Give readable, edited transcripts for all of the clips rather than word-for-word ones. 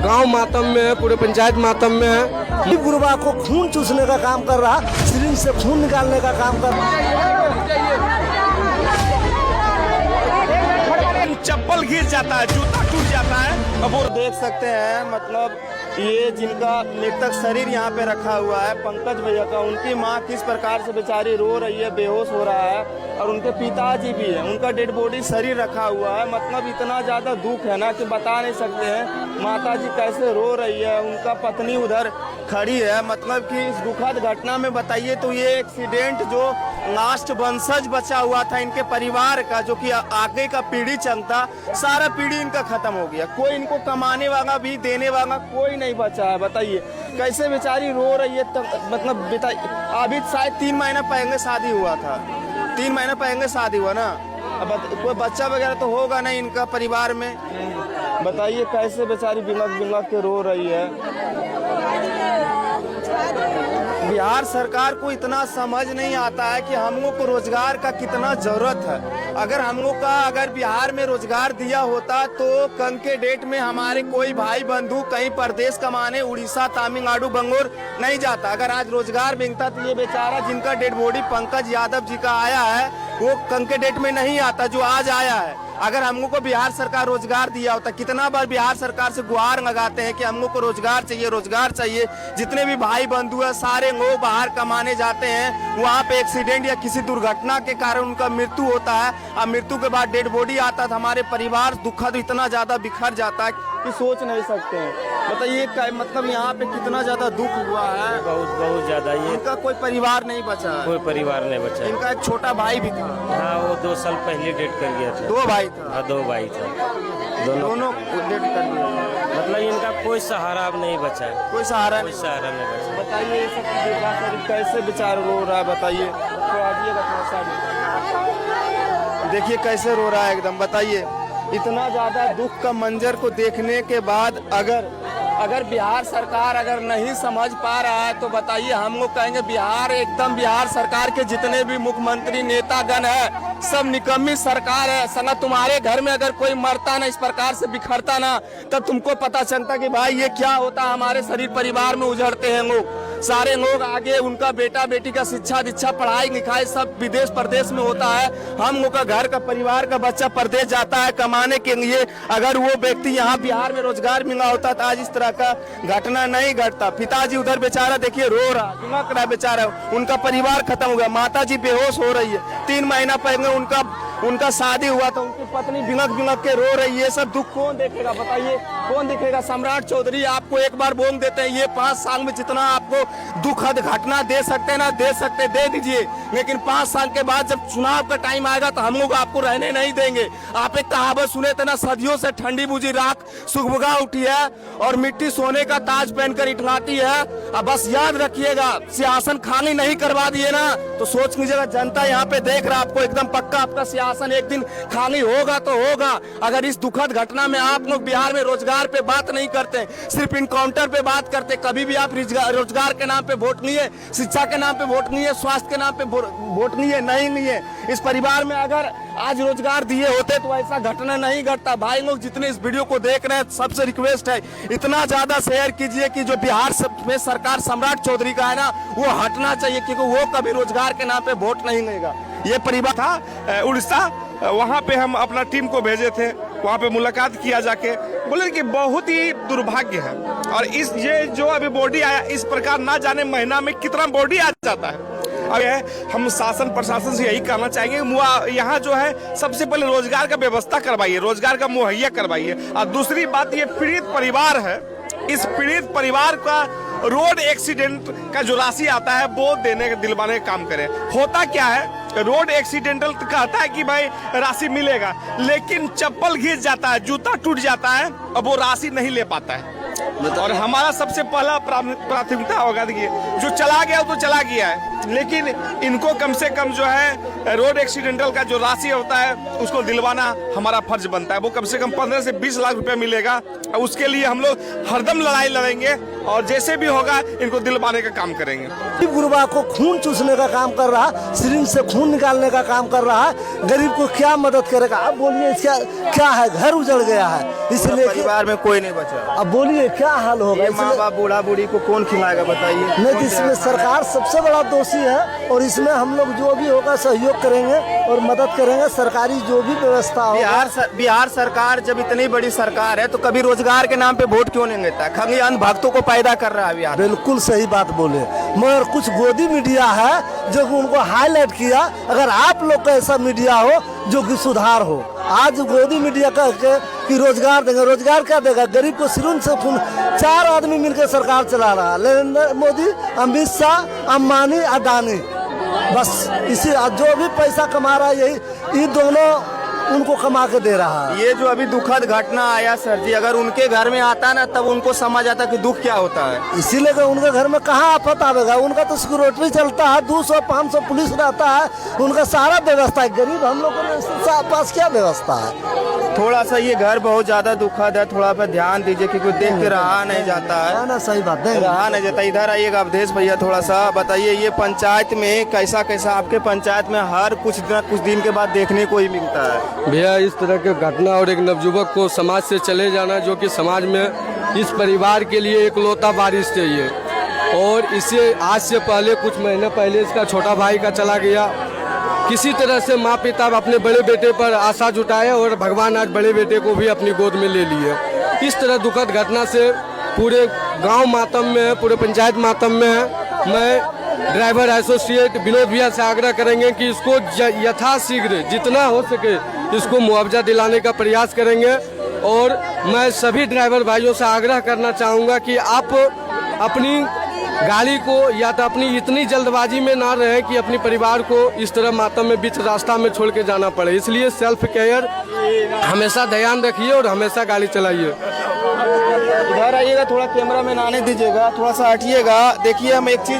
गांव मातम में है, पूरे पंचायत मातम में है। गुरुबा को खून चूसने का काम कर रहा, सिरिंज से खून निकालने का काम कर रहा। चप्पल घिस जाता है, जूता टूट जाता है। अब वो देख सकते हैं, मतलब ये जिनका मृतक शरीर यहाँ पे रखा हुआ है पंकज भैया का, उनकी माँ किस प्रकार से बेचारी रो रही है, बेहोश हो रहा है, और उनके पिताजी भी है, उनका डेड बॉडी शरीर रखा हुआ है। मतलब इतना ज्यादा दुख है ना कि बता नहीं सकते हैं। माता जी कैसे रो रही है, उनका पत्नी उधर खड़ी है। मतलब कि इस दुखद घटना में बताइए तो ये एक्सीडेंट जो लास्ट वंशज बचा हुआ था इनके परिवार का, जो कि आगे का पीढ़ी चलता, सारा पीढ़ी इनका खत्म हो गया। कोई इनको कमाने वाला भी देने वाला कोई नहीं बचा है। बताइए कैसे बेचारी रो रही है। मतलब अभी शायद 3 महीना पहले शादी हुआ था, 3 महीना पहले शादी हुआ ना। अब कोई बच्चा वगैरह तो होगा नहीं इनका परिवार में। बताइए कैसे बेचारी बिलक बिलक के रो रही है। बिहार सरकार को इतना समझ नहीं आता है कि हम लोग को रोजगार का कितना जरूरत है। अगर हम लोग का अगर बिहार में रोजगार दिया होता तो कल के डेट में हमारे कोई भाई बंधु कहीं परदेश कमाने उड़ीसा, तमिलनाडु, बंगलोर नहीं जाता। अगर आज रोजगार मिलता तो ये बेचारा जिनका डेड बॉडी पंकज यादव जी का आया है वो कल के डेट में नहीं आता जो आज आया है। अगर हम लोग को बिहार सरकार रोजगार दिया होता, कितना बार बिहार सरकार से गुहार लगाते हैं कि हम लोग को रोजगार चाहिए, रोजगार चाहिए। जितने भी भाई बंधु है सारे लोग बाहर कमाने जाते हैं, वहाँ पे एक्सीडेंट या किसी दुर्घटना के कारण उनका मृत्यु होता है, और मृत्यु के बाद डेड बॉडी आता है, हमारे परिवार दुखद इतना ज्यादा बिखर जाता है कि सोच नहीं सकते हैं। बताइए मतलब यहाँ पे कितना ज्यादा दुख हुआ है। बहुत ज्यादा। ये इनका कोई परिवार नहीं बचा है। कोई परिवार नहीं बचा। इनका एक छोटा भाई भी था। हाँ, वो 2 साल पहले डेट कर गया था। 2 भाई था। हाँ, 2 भाई था, दोनों डेट कर दिया। मतलब इनका कोई सहारा अब नहीं बचा है। कोई सहारा कोई सहारा नहीं बचा। बताइए सब कैसे बेचारा रो रहा है। बताइए तो आइएगा थोड़ा सा, देखिए कैसे रो रहा है एकदम। बताइए इतना ज्यादा दुख का मंजर को देखने के बाद अगर बिहार सरकार अगर नहीं समझ पा रहा है तो बताइए हम लोग कहेंगे बिहार एकदम बिहार सरकार के जितने भी मुख्यमंत्री नेतागण है सब निकम्मी सरकार है। सना तुम्हारे घर में अगर कोई मरता ना, इस प्रकार से बिखरता ना, तब तुमको पता चलता कि भाई ये क्या होता। हमारे शरीर परिवार में उजड़ते हैं लोग, सारे लोग आगे उनका बेटा बेटी का शिक्षा दीक्षा पढ़ाई लिखाई सब विदेश प्रदेश में होता है। हम लोग का घर का परिवार का बच्चा प्रदेश जाता है कमाने के लिए। अगर वो व्यक्ति यहाँ बिहार में रोजगार मिला होता तो आज इस तरह का घटना नहीं घटता। पिताजी उधर बेचारा देखिए रो रहा, बिलक रहा बेचारा, उनका परिवार खत्म हो गया। माता जी बेहोश हो रही है। 3 महीना पहले उनका शादी हुआ था, उनकी पत्नी बिलक बिलक के रो रही है। ये सब दुख कौन देखेगा। बताइए कौन देखेगा। सम्राट चौधरी आपको एक बार बोल देते हैं, ये 5 साल में जितना आपको दुखद घटना दे सकते हैं ना, दे सकते दे दीजिए, लेकिन 5 साल के बाद जब चुनाव का टाइम आएगा तो हम लोग आपको रहने नहीं देंगे। आप एक कहावत सुने थे ना, सदियों से ठंडी बुझी राख सुगबुगा उठी है और मिट्टी सोने का ताज पहनकर इठलाती है। अब बस याद रखिएगा, सिंहासन खाली नहीं करवा दिए ना तो सोच लीजिएगा जनता यहाँ पे देख रहा आपको एकदम पक्का आपका सिंहासन एक दिन खाली होगा तो होगा। अगर इस दुखद घटना में आप लोग बिहार में रोजगार पे बात नहीं करते, सिर्फ इनकाउंटर पे बात करते, कभी भी आप रोजगार के नाम पे वोट नहीं है, शिक्षा के नाम पे वोट नहीं है, स्वास्थ्य के नाम पे वोट नहीं है, नहीं है। इस परिवार में अगर आज रोजगार दिए होते तो ऐसा घटना नहीं घटता। भाई लोग जितने इस वीडियो को देख रहे हैं सबसे रिक्वेस्ट है इतना ज्यादा शेयर कीजिए कि जो बिहार में सरकार सम्राट चौधरी का है ना वो हटना चाहिए, क्योंकि वो कभी रोजगार के नाम पे वोट नहीं लेगा। ये परिवार था उड़ीसा, वहाँ पे हम अपना टीम को भेजे थे, वहाँ पे मुलाकात किया जाके बोले कि बहुत ही दुर्भाग्य है। और ये जो अभी बॉडी आया इस प्रकार ना जाने महीना में कितना बॉडी आ जाता है। अब हम शासन प्रशासन से यही कहना चाहेंगे, यहाँ जो है सबसे पहले रोजगार का व्यवस्था करवाइए, रोजगार का मुहैया करवाइए। और दूसरी बात ये पीड़ित परिवार है, इस पीड़ित परिवार का रोड एक्सीडेंट का जो राशि आता है वो देने दिलवाने का काम करें। होता क्या है, रोड एक्सीडेंटल कहता है कि भाई राशि मिलेगा, लेकिन चप्पल घिस जाता है, जूता टूट जाता है, अब वो राशि नहीं ले पाता है। और हमारा सबसे पहला प्राथमिकता होगा, देखिए जो चला गया वो तो चला गया है, लेकिन इनको कम से कम जो है रोड एक्सीडेंटल का जो राशि होता है उसको दिलवाना हमारा फर्ज बनता है। वो कम से कम 15 से 20 लाख रुपए मिलेगा। उसके लिए हम लोग हरदम लड़ाई लड़ेंगे और जैसे भी होगा इनको दिलवाने का काम करेंगे। गरीब गुरबा को खून चूसने का काम कर रहा है, सिरिंज से खून निकालने का काम कर रहा है। गरीब को क्या मदद करेगा? अब बोलिए इसका क्या है? घर उजड़ गया है, इसलिए परिवार में कोई नहीं बचा। अब बोलिए क्या हाल होगा? ये माँ बाप बूढ़ा बूढ़ी को कौन खिलाएगा बताइए? नहीं, इसमें सरकार सबसे बड़ा दोषी है और इसमें हम लोग जो भी होगा सहयोग करेंगे और मदद करेंगे। सरकारी जो भी व्यवस्था हो, बिहार सरकार जब इतनी बड़ी सरकार है तो कभी रोजगार के नाम पे वोट क्यों नहीं लेता? खाली अंधभक्तों को पैदा कर रहा है बिहार। बिल्कुल सही बात बोले, मगर कुछ गोदी मीडिया है जो उनको हाईलाइट किया। अगर आप लोग का ऐसा मीडिया हो जो कि सुधार हो, आज गोदी मीडिया का कि रोजगार देंगे, रोजगार क्या देगा? गरीब को सिरुन से खून, 4 आदमी मिलकर सरकार चला रहा है, नरेंद्र मोदी, अमित शाह, अंबानी, अडानी, बस इसी जो भी पैसा कमा रहा है यही, ये दोनों उनको कमा के दे रहा है। ये जो अभी दुखद घटना आया सर जी, अगर उनके घर में आता ना तब उनको समझ आता कि दुख क्या होता है। इसीलिए कि उनके घर में कहाँ आफत आवेगा? उनका तो सिक्योरिटी चलता है, 200-500 पुलिस रहता है, उनका सारा व्यवस्था है। गरीब हम लोगों के पास क्या व्यवस्था है? थोड़ा सा ये घर बहुत ज्यादा दुखद है, थोड़ा पे ध्यान दीजिए क्योंकि देख के रहा नहीं जाता है। ना सही बात है, रहा नहीं जाता। इधर आइएगा अवधेश भैया, थोड़ा सा बताइए ये पंचायत में कैसा कैसा आपके पंचायत में हर कुछ दिन के बाद देखने को ही मिलता है? भैया इस तरह के घटना और एक नवयुवक को समाज से चले जाना, जो कि समाज में इस परिवार के लिए एक लौता बारिश चाहिए। और इसे आज से पहले कुछ महीने पहले इसका छोटा भाई का चला गया। किसी तरह से माँ पिता अपने बड़े बेटे पर आशा जुटाए और भगवान आज बड़े बेटे को भी अपनी गोद में ले लिए। इस तरह दुखद घटना से पूरे गांव मातम में है, पूरे पंचायत मातम में है। मैं ड्राइवर एसोसिएट विनोद भैया से आग्रह करेंगे कि इसको यथाशीघ्र जितना हो सके इसको मुआवजा दिलाने का प्रयास करेंगे। और मैं सभी ड्राइवर भाइयों से आग्रह करना चाहूँगा कि आप अपनी गाड़ी को या तो अपनी इतनी जल्दबाजी में ना रहें कि अपनी परिवार को इस तरह मातम में बीच रास्ता में छोड़ के जाना पड़े। इसलिए सेल्फ केयर हमेशा ध्यान रखिए और हमेशा गाड़ी चलाइए। इधर आइएगा, थोड़ा कैमरा में आने दीजिएगा, थोड़ा सा हटिएगा। देखिए हम एक चीज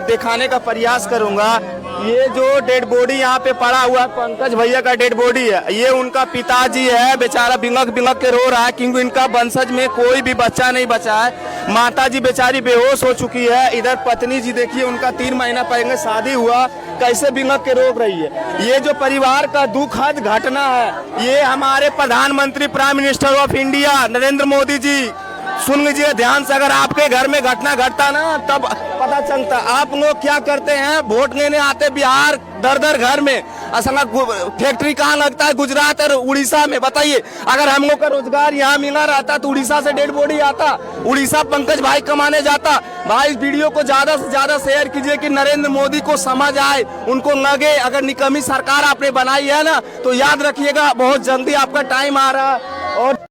दिखाने का प्रयास करूंगा। ये जो डेड बॉडी यहाँ पे पड़ा हुआ है, पंकज भैया का डेड बॉडी है। ये उनका पिताजी है, बेचारा बिंगक बिंगक के रो रहा है क्योंकि इनका वंशज में कोई भी बच्चा नहीं बचा है। माता जी बेचारी बेहोश हो चुकी है। इधर पत्नी जी देखिए, उनका 3 महीना पहले शादी हुआ, कैसे बिंगक के रो रही है। ये जो परिवार का दुखद घटना है, ये हमारे प्रधानमंत्री prime minister of India Narendra Modi ji सुन लीजिए ध्यान से। अगर आपके घर में घटना घटता ना तब पता चलता। आप लोग क्या करते हैं, वोट लेने आते बिहार दर घर में, असला फैक्ट्री कहाँ लगता है? गुजरात और उड़ीसा में। बताइए, अगर हम लोग का रोजगार यहाँ मिला रहता तो उड़ीसा से डेड बॉडी आता, उड़ीसा पंकज भाई कमाने जाता। भाई इस वीडियो को ज्यादा से ज्यादा शेयर कीजिए कि नरेंद्र मोदी को समझ आए, उनको लगे अगर निकम्मी सरकार आपने बनाई है ना तो याद रखिएगा बहुत जल्दी आपका टाइम आ रहा है। और